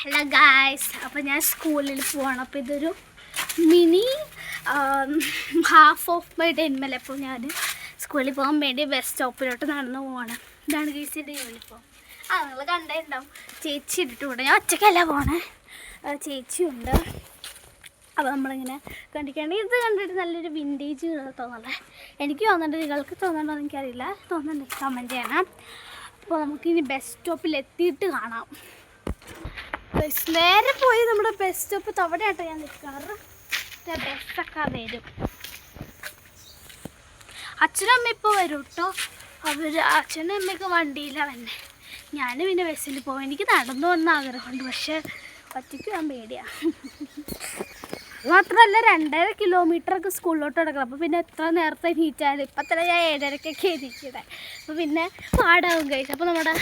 Hello guys, അപ്പോൾ ഞാൻ സ്കൂളിൽ പോവാണ്. അപ്പോൾ ഇതൊരു മിനി ഹാഫ് ഓഫ് മൈ ഡെന്മൽ. അപ്പോൾ ഞാൻ സ്കൂളിൽ പോകാൻ വേണ്ടി ബസ് സ്റ്റോപ്പിലോട്ട് നടന്നു പോവാണ്. ഇതാണ് ഗൈസിൻ്റെ യൂണിഫോം. നിങ്ങൾ കണ്ടിട്ടുണ്ടാവും. ചേച്ചി ഇട്ടിട്ടുണ്ട്. ഞാൻ ഒറ്റയ്ക്കല്ല പോണേ, ചേച്ചിയുണ്ട്. അപ്പോൾ നമ്മളിങ്ങനെ കണ്ടിട്ടുണ്ട്. ഇത് കണ്ടിട്ട് നല്ലൊരു വിൻറ്റേജ് തോന്നല്ലേ? എനിക്ക് തോന്നുന്നുണ്ട്, നിങ്ങൾക്ക് തോന്നുന്നുണ്ടോ എന്ന് എനിക്കറിയില്ല. തോന്നുന്നുണ്ട്, കമൻറ്റ് ചെയ്യണം. അപ്പോൾ നമുക്കിനി ബസ് സ്റ്റോപ്പിൽ എത്തിയിട്ട് കാണാം. നേരെ പോയി നമ്മുടെ ബസ് സ്റ്റോപ്പ് തവണയായിട്ട് ഞാൻ നിൽക്കാറ്. ബസ്സൊക്കെ വരും. അച്ഛനും അമ്മ ഇപ്പോൾ വരും കേട്ടോ. അച്ഛനും അമ്മയൊക്കെ വണ്ടിയിലാണ് തന്നെ. ഞാൻ പിന്നെ ബസ്സിൽ പോകും. എനിക്ക് നടന്നു വന്ന ആഗ്രഹമുണ്ട്, പക്ഷെ ഒറ്റയ്ക്ക് പോകാൻ പേടിയാണ്. മാത്രമല്ല 2.5 കിലോമീറ്ററൊക്കെ സ്കൂളിലോട്ട് കിടക്കണം. അപ്പോൾ പിന്നെ എത്ര നേരത്തെ എണീറ്റാലും ഇപ്പം തന്നെ ഞാൻ 7:30-ക്കൊക്കെ എണീക്കണേ. അപ്പോൾ പിന്നെ പാടാവും കഴിച്ചു. അപ്പോൾ നമ്മുടെ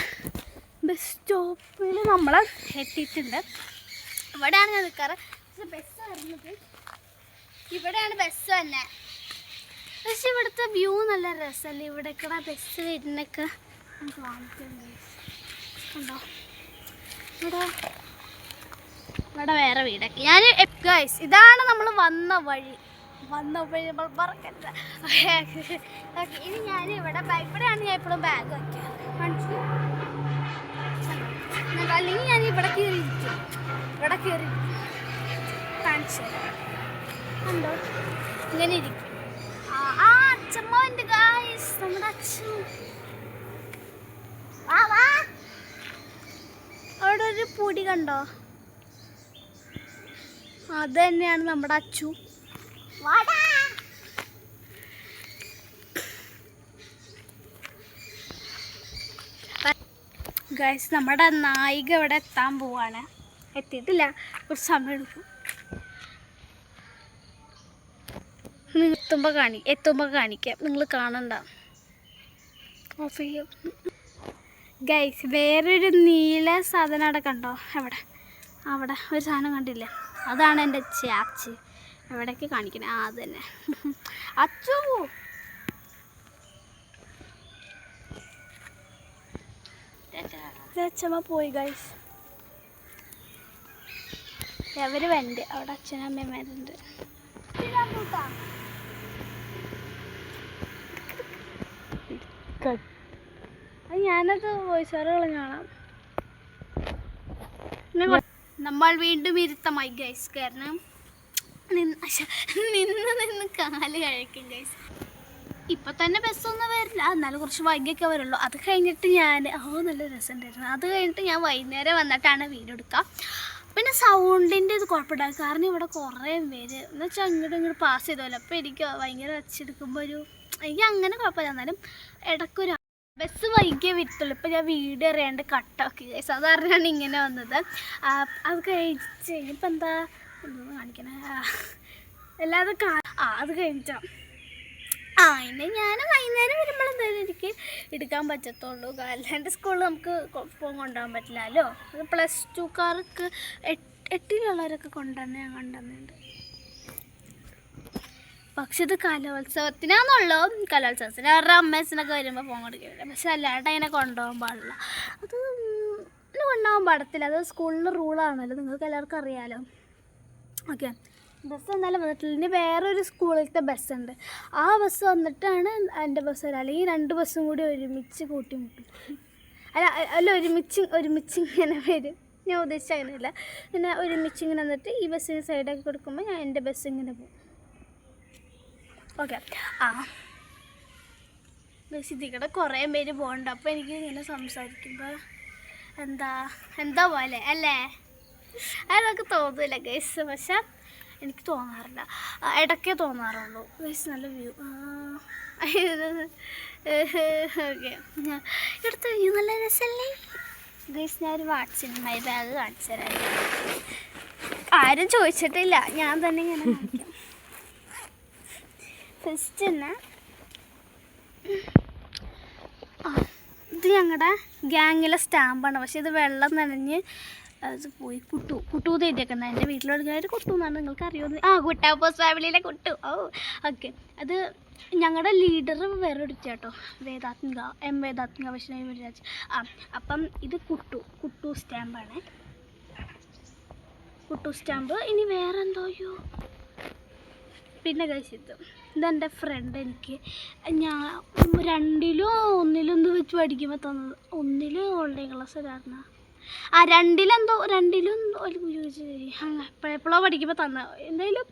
ബസ് സ്റ്റോപ്പിൽ നമ്മൾ എത്തിയിട്ടുണ്ട്. ഇവിടെയാണ് ഞാൻ നിൽക്കാറ്. ബസ് വരുന്നത് ഇവിടെയാണ് ബസ് തന്നെ. പക്ഷെ ഇവിടുത്തെ വ്യൂ നല്ല രസമല്ലേ? ഇവിടെയൊക്കെ ബസ് വരുന്നൊക്കെ നമുക്ക് വാങ്ങിക്കുന്നുണ്ടോ? ഇവിടെ വേറെ വീടൊക്കെ. ഞാൻ ഗൈസ്, ഇതാണ് നമ്മൾ വന്ന വഴി നമ്മൾ പറക്കണ്ട. ഇനി ഞാൻ ഇവിടെയാണ് ഞാൻ എപ്പോഴും ബാഗ് വയ്ക്കാറ്. അല്ലെങ്കിൽ ഞാൻ ഇവിടെ കയറിയിരിക്കും. കാണിച്ചു കണ്ടോ, ഇങ്ങനെ ഇരിക്കും. അച്ഛമ്മ ഉണ്ട് ഗൈസ്, നമ്മുടെ അച്ഛൻ. അവിടെ ഒരു പൊടി കണ്ടോ? അത് തന്നെയാണ് നമ്മുടെ അച്ചു. ഗൈസ്, നമ്മുടെ നായിക ഇവിടെ എത്താൻ പോവാണ്. എത്തിയിട്ടില്ല, കുറച്ച് സമയം എടുക്കും. എത്തുമ്പോൾ കാണിക്കാം. നിങ്ങൾ കാണണ്ട. ഓഫ് ചെയ്യും. ഗൈസ്, വേറൊരു നീല സാധനം അവിടെ കണ്ടോ? അവിടെ ഒരു സാധനം കണ്ടില്ലേ? അതാണ് എൻ്റെ ചാച്ചി. എവിടേക്ക് കാണിക്കണേ? അത് തന്നെ അച്ചു. അച്ഛമ്മ പോയി ഗൈസ്. എവര് വണ്ട്. അവിടെ അച്ഛനും അമ്മയും വരുന്നുണ്ട്. ഞാനത് വോയിസ് ഓവർ കാണാം. നമ്മൾ വീണ്ടും ഇരുത്തമായി ഗൈസ്. കാരണം നിന്ന് കാല് കഴിക്കും ഗൈസ്. ഇപ്പം തന്നെ ബസ്സൊന്നും വരില്ല, എന്നാലും കുറച്ച് വൈകിയൊക്കെ വരുള്ളൂ. അത് കഴിഞ്ഞിട്ട് നല്ല രസമുണ്ടായിരുന്നു. അത് കഴിഞ്ഞിട്ട് ഞാൻ വൈകുന്നേരം വന്നിട്ടാണ് വീഡിയോ എടുക്കുക. പിന്നെ സൗണ്ടിൻ്റെ ഇത് കുഴപ്പമില്ല. കാരണം ഇവിടെ കുറേ പേര് എന്ന് വെച്ചാൽ ഇങ്ങോട്ട് പാസ് ചെയ്തല്ലോ. അപ്പോൾ എനിക്ക് ഭയങ്കര വെച്ചെടുക്കുമ്പോൾ എനിക്ക് അങ്ങനെ കുഴപ്പമില്ല. എന്നാലും ഇടയ്ക്കൊരു ബസ് വൈകിയേ വിറ്റുള്ളൂ. ഇപ്പോൾ ഞാൻ വീഡിയോ അറിയാണ്ട് കട്ടാക്കി ഗൈസ്. അത് അറിഞ്ഞാണ് ഇങ്ങനെ വന്നത്. അത് കഴിച്ച് ഇനിയിപ്പോൾ എന്താ കാണിക്കണേ? അല്ലാതെ അത് കഴിഞ്ഞിട്ടോ. ഇനി ഞാൻ വൈകുന്നേരം വരുമ്പോൾ എന്തായാലും എനിക്ക് എടുക്കാൻ പറ്റത്തുള്ളൂ. അല്ലാണ്ട് സ്കൂളിൽ നമുക്ക് കൊണ്ടുപോകാൻ പറ്റില്ലല്ലോ. അത് +2കാർക്ക് 8-ലുള്ളവരൊക്കെ കൊണ്ടുവന്ന് ഞാൻ കൊണ്ടുവന്നിട്ടുണ്ട്. പക്ഷെ ഇത് കലോത്സവത്തിനാണെന്നുള്ളൂ. കലോത്സവത്തിന് അവരുടെ അമ്മേച്ചനൊക്കെ വരുമ്പോൾ ഫോൺ കൊടുക്കില്ല. പക്ഷെ അല്ലാണ്ട് അതിനെ കൊണ്ടുപോകാൻ പാടില്ല. അത് കൊണ്ടുപോകാൻ പാടത്തില്ല. അത് സ്കൂളിൻ്റെ റൂളാണല്ലോ, നിങ്ങൾക്ക് എല്ലാവർക്കും അറിയാമല്ലോ. ഓക്കെ, ബസ് എന്തായാലും വന്നിട്ടില്ല. ഇനി വേറൊരു സ്കൂളിലത്തെ ബസ്സുണ്ട്. ആ ബസ് വന്നിട്ടാണ് എൻ്റെ ബസ് വരിക. അല്ലെങ്കിൽ 2 ബസ്സും കൂടി ഒരുമിച്ച് കൂട്ടിമുട്ടും. അല്ല ഒരുമിച്ച് ഇങ്ങനെ വരും. ഞാൻ ഉദ്ദേശിച്ച അങ്ങനെയല്ല. പിന്നെ ഒരുമിച്ച് ഇങ്ങനെ വന്നിട്ട് ഈ ബസ്സിന് സൈഡാക്കി കൊടുക്കുമ്പോൾ ഞാൻ എൻ്റെ ബസ് ഇങ്ങനെ പോകും. ഓക്കെ. ബസ് ഇതിക്കടെ കുറേ പേര് പോകണ്ട. അപ്പോൾ എനിക്ക് ഇങ്ങനെ സംസാരിക്കുമ്പോൾ എന്താ പോലെ അല്ലേ? അതൊക്കെ തോന്നില്ല ഗൈസ്. പക്ഷെ എനിക്ക് തോന്നാറില്ല, ഇടയ്ക്കേ തോന്നാറുള്ളൂ ഗൈസ്. നല്ല വ്യൂ. ഓക്കെ, ഇവിടുത്തെ വ്യൂ നല്ല രസമല്ലേ ഗൈസ്? ഞാനൊരു മൈ ബാഗ് കാണിച്ചു തരാം. ആരും ചോദിച്ചിട്ടില്ല, ഞാൻ തന്നെ ഇങ്ങനെ കാണിക്കാം. ഫസ്റ്റ് തന്നെ ഇത് ഞങ്ങളുടെ ഗ്യാങ്ങിലെ സ്റ്റാമ്പാണ്. പക്ഷെ ഇത് വെള്ളം നനഞ്ഞ് അത് പോയി. കുട്ടു തേറ്റിയേക്കുന്നത്. എൻ്റെ വീട്ടിലെടുക്കാനായിട്ട് കുട്ടു എന്നാണ്. നിങ്ങൾക്ക് അറിയുമോ? കുട്ടാപ്പോസ് ഫാമിലിയിലെ കുട്ടു. ഓക്കെ. അത് ഞങ്ങളുടെ ലീഡർ വേറെ എടുത്തേട്ടോ, വേദാത്മിക വൈഷ്ണവി മുരുരാജ്. അപ്പം ഇത് കുട്ടു സ്റ്റാമ്പാണ്. കുട്ടു സ്റ്റാമ്പ്. ഇനി വേറെ എന്തോയോ. പിന്നെ കഴിച്ചത് ഇതെൻ്റെ ഫ്രണ്ട് എനിക്ക് ഞാൻ 2-ലോ 1-ലോ എന്ത് വെച്ച് പഠിക്കുമ്പോൾ തന്നത്. 1-ല് ഓൺലൈൻ ക്ലാസ്സിലായിരുന്നു. 2-ലെന്തോ 2-ലും എപ്പോഴോ പഠിക്കുമ്പോൾ തന്ന. എന്തായാലും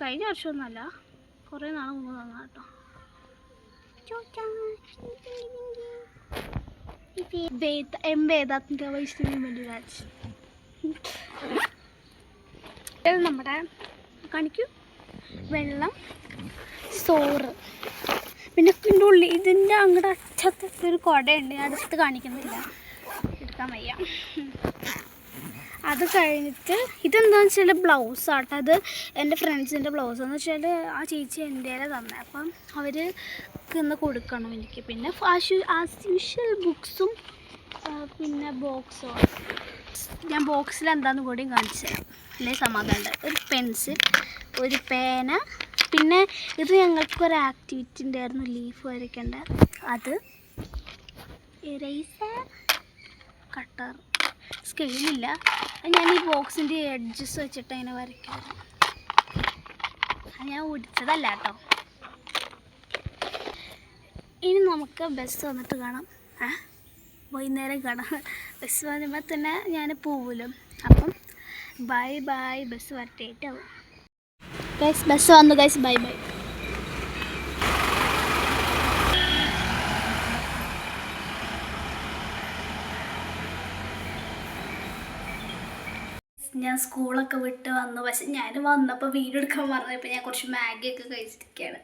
കഴിഞ്ഞ വർഷമൊന്നുമല്ല, കുറേ നാൾ മുമ്പ് തന്ന കേട്ടോ. വേദാന്ത വൈഷ്ണവി മല്ലിരാജ്. നമ്മുടെ കാണിക്കൂ വെള്ളം, ചോറ്, പിന്നെ ഇതിൻ്റെ ഉള്ളിൽ ഇതിൻ്റെ അങ്ങോട്ട് അറ്റത്തൊക്കെ ഒരു കുടയുണ്ട്. അടുത്ത് കാണിക്കുന്നില്ല, എടുക്കാൻ വയ്യ. അത് കഴിഞ്ഞിട്ട് ഇതെന്താണെന്ന് വെച്ചാൽ ബ്ലൗസാട്ടോ. അത് എൻ്റെ ഫ്രണ്ട്സിൻ്റെ ബ്ലൗസ് എന്ന് വെച്ചാൽ ആ ചേച്ചി എൻ്റെ തന്നെ. അപ്പം അവർ ഇന്ന് കൊടുക്കണം എനിക്ക്. പിന്നെ ആസ് യൂഷ്വൽ ബുക്സും പിന്നെ ബോക്സും. ഞാൻ ബോക്സിൽ എന്താണെന്ന് കൂടിയും കാണിച്ചു തരാം, അല്ലേ സമാധാനം. ഒരു പെൻസിൽ, ഒരു പേന, പിന്നെ ഇത് ഞങ്ങൾക്കൊരു ആക്ടിവിറ്റി ഉണ്ടായിരുന്നു, ലീഫ് വരയ്ക്കേണ്ട. അത് ഇറേസർ, കട്ടർ, സ്കെയിലില്ല. ഞാൻ ഈ ബോക്സിൻ്റെ എഡ്ജസ് വെച്ചിട്ട് അതിനെ വരയ്ക്കാറ്. ഞാൻ ഒടിച്ചതല്ല കേട്ടോ. ഇനി നമുക്ക് ബസ് വന്നിട്ട് കാണാം. വൈകുന്നേരം കാണാം. ബസ് വരുമ്പോൾ തന്നെ ഞാൻ പോവുമല്ലോ. അപ്പം ബൈ ബൈ. ബസ് വരട്ടേറ്റാവും ഗൈസ്. ബസ് വന്നു ഗൈസ്. Bye bye. ഞാൻ സ്കൂളൊക്കെ വിട്ട് വന്നു. പക്ഷെ ഞാൻ വന്നപ്പോൾ വീഡിയോ എടുക്കാൻ പറഞ്ഞപ്പോൾ ഞാൻ കുറച്ച് മാഗിയൊക്കെ കഴിച്ചിരിക്കുകയാണ്.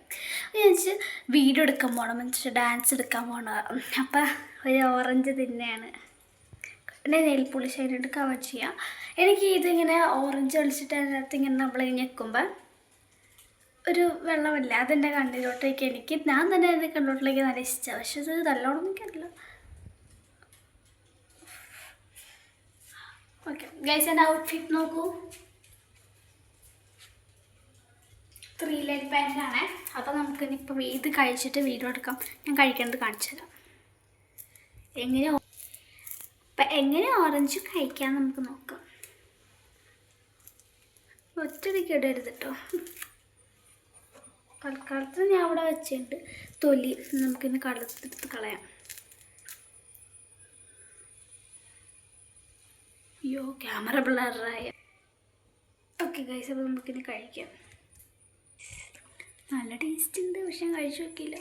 ഞാൻ വെച്ചാൽ വീഡിയോ എടുക്കാൻ പോകണം, എന്ന് ഡാൻസ് എടുക്കാൻ പോകണം. അപ്പം ഒരു ഓറഞ്ച് തന്നെയാണ്. പിന്നെ നെയിൽ പോളിഷ് ആയിട്ട് കവർ ചെയ്യാം. എനിക്ക് ഇതിങ്ങനെ ഓറഞ്ച് കളിച്ചിട്ട് അതിനകത്ത് ഇങ്ങനെ നമ്മൾ ഞെക്കുമ്പോൾ ഒരു വെള്ളമില്ല, അതെൻ്റെ കണ്ണിലോട്ടേക്ക് ഞാൻ തന്നെ എൻ്റെ കണ്ണിലോട്ടിലേക്ക് നല്ല ഇഷ്ടമാണ്. പക്ഷെ ഇത് നല്ലോണം എനിക്കറിയില്ല. ഓക്കെ ഗൈസ്, എൻ്റെ ഔട്ട്ഫിറ്റ് നോക്കൂ. 3 ലൈൻ പാൻറ്റാണ്. അപ്പോൾ നമുക്കിനിപ്പോൾ ഇത് കഴിച്ചിട്ട് വീഡിയോ എടുക്കാം. ഞാൻ കഴിക്കേണ്ടത് കാണിച്ചു തരാം. എങ്ങനെ ഓറഞ്ച് കഴിക്കാൻ നമുക്ക് നോക്കാം. ഒറ്റയ്ക്ക് ഇടരുത് കേട്ടോ. തൽക്കാലത്ത് ഞാൻ അവിടെ വെച്ചിട്ടുണ്ട്. തൊലി നമുക്കിന്ന് കളത്തെടുത്ത് കളയാം. അയ്യോ, ക്യാമറ ബ്ലറായ. ഓക്കെ ഗൈസ്, അപ്പോൾ നമുക്കിന്ന് കഴിക്കാം. നല്ല ടേസ്റ്റ് ഉണ്ട്, പക്ഷെ ഞാൻ കഴിച്ചു നോക്കിയില്ല.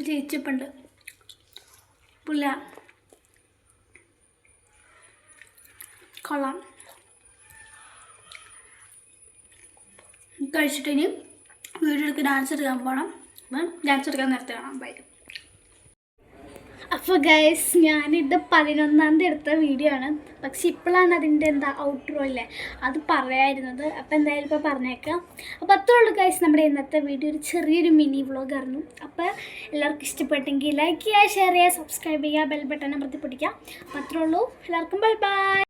ചേച്ചിപ്പുണ്ട് പുല്ല കൊള്ളാം. കഴിച്ചിട്ട് ഇനി വീഡിയോ എടുത്ത് ഡാൻസ് എടുക്കാൻ പോകണം. അപ്പം ഡാൻസ് എടുക്കാൻ നേരത്തെ കാണാം. ബൈ. അപ്പോൾ ഗൈസ്, ഞാനിത് 11-ാം തീയതി എടുത്ത വീഡിയോ ആണ്. പക്ഷെ ഇപ്പോഴാണ് അതിൻ്റെ ഔട്ട്രോ ഇല്ലേ അത് പറയായിരുന്നത്. അപ്പോൾ എന്തായാലും ഇപ്പോൾ പറഞ്ഞേക്കാം. അപ്പോൾ അത്രേ ഉള്ളൂ ഗൈസ്, നമ്മുടെ ഇന്നത്തെ വീഡിയോ ഒരു ചെറിയൊരു മിനി വ്ളോഗായിരുന്നു. അപ്പോൾ എല്ലാവർക്കും ഇഷ്ടപ്പെട്ടെങ്കിൽ ലൈക്ക് ചെയ്യുക, ഷെയർ ചെയ്യുക, സബ്സ്ക്രൈബ് ചെയ്യുക, ബെൽ ബട്ടൺ അമർത്തി പിടിക്കുക. അപ്പോൾ അത്രേ ഉള്ളൂ. എല്ലാവർക്കും ബൈ ബൈ.